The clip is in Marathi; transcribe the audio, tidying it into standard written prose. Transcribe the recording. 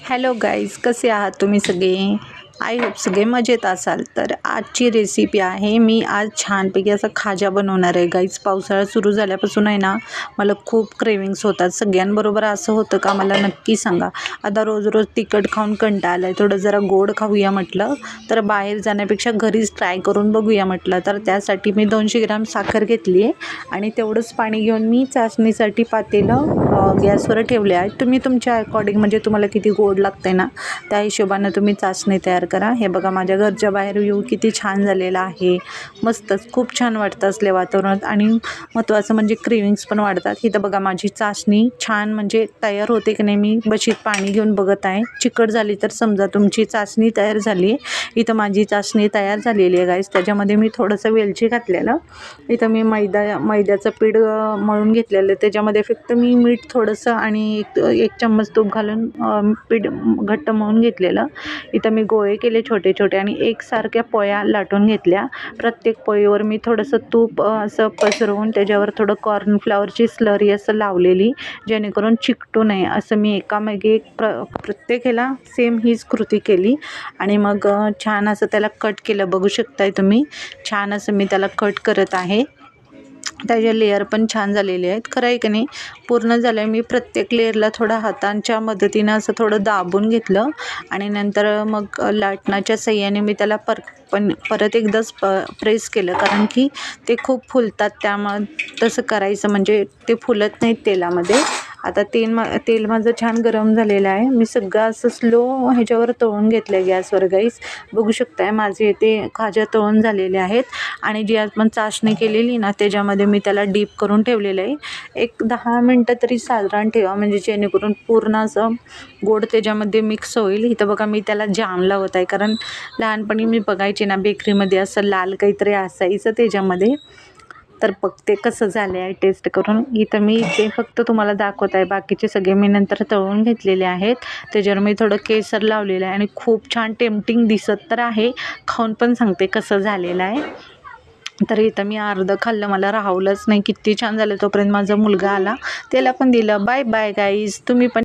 हॅलो गाईज, कसे आहात तुम्ही सगळे? आय होप सगळे मजेत असाल. तर आजची रेसिपी आहे, मी आज छानपैकी असा खाजा बनवणार आहे गाईज. पावसाळा सुरू झाल्यापासून आहे ना, मला खूप क्रेविंग्स होतात. सगळ्यांबरोबर असं होतं का मला नक्की सांगा. आता रोज रोज तिखट खाऊन कंटाळा आला आहे, थोडं जरा गोड खाऊया म्हटलं. तर बाहेर जाण्यापेक्षा घरीच ट्राय करून बघूया म्हटलं. तर त्यासाठी मी 200 ग्राम साखर घेतली आहे आणि तेवढंच पाणी घेऊन मी चाचणीसाठी पातेलं गॅसवर ठेवले आहे. तुम्ही तुमच्या अकॉर्डिंग म्हणजे तुम्हाला किती गोड लागते ना, त्या हिशोबानं तुम्ही चाचणी तयार करा. हे बघा, माझ्या घरच्या बाहेर व्ह्यू किती छान झालेला आहे. मस्तच, खूप छान वाटतं असल्या वातावरणात. आणि महत्त्वाचं म्हणजे क्रेविंग्स पण वाढतात. इथं बघा, माझी चाचणी छान म्हणजे तयार होते की नाही, मी बशीत पाणी घेऊन बघत आहे. चिकट झाली तर समजा तुमची चाचणी तयार झाली. इथं माझी चाचणी तयार झालेली आहे गाईस. त्याच्यामध्ये मी थोडंसं वेलची घातलेलं. इथं मी मैद्याचं पीठ मळून घेतलेलं. त्याच्यामध्ये फक्त मी मीठ थोडंसं आणि एक चम्मच तूप घालून पीठ घट्ट मळून घेतलेलं. इथं मी गोळे केले छोटे छोटे आणि एकसारख्या पोळ्या लाटून घेतल्या. प्रत्येक पोळीवर मी थोडंसं तूप असं पसरवून त्याच्यावर थोडं कॉर्नफ्लॉवरची स्लरी असं लावलेली, जेणेकरून चिकटू नये. असं मी एकामागे एक प्रत्येक ह्याला सेम हीच कृती केली. आणि मग छान असं त्याला कट केलं. बघू शकताय तुम्ही, छान असं मी त्याला कट करत आहे. त्याचे लेअर पण छान झालेले आहेत. खरं आहे की नाही, पूर्ण झालं आहे. मी प्रत्येक लेअरला थोडा हातांच्या मदतीनं असं थोडं दाबून घेतलं आणि नंतर मग लाटण्याच्या साहाय्याने मी त्याला परत एकदाच प्रेस केलं, कारण की ते खूप फुलतात. त्यामुळं तसं करायचं म्हणजे ते फुलत नाहीत तेलामध्ये. आता तेल माझं छान गरम झालेलं आहे. मी सगळं असं स्लो ह्याच्यावर तळून घेतलं आहे गॅसवर गाईस. बघू शकताय माझे ते खाजा तळून झालेले आहेत. आणि जी आपण चाचणी केलेली ना, त्याच्यामध्ये मी त्याला डीप करून ठेवलेलं आहे. एक 10 मिनटं तरी साधारण ठेवा, म्हणजे जेणेकरून पूर्ण असं गोड त्याच्यामध्ये मिक्स होईल. इथं बघा, मी त्याला जाम लावत आहे, कारण लहानपणी मी बघायचे ना बेकरीमध्ये असं लाल काहीतरी असायचं त्याच्यामध्ये. तर बघते कसं झालं आहे टेस्ट करून. इथं मी ते फक्त तुम्हाला दाखवत आहे, बाकीचे सगळे मी नंतर तळून घेतलेले आहेत. त्याच्यावर मी थोडं केसर लावलेलं आहे आणि खूप छान टेम्पटिंग दिसत तर आहे. खाऊन पण सांगते कसं झालेलं आहे. तर इथं मी अर्धं खाल्लं, मला राहवलंच नाही. किती छान झालं. तोपर्यंत माझा मुलगा आला, त्याला पण दिलं. बाय बाय गाईज, तुम्ही पण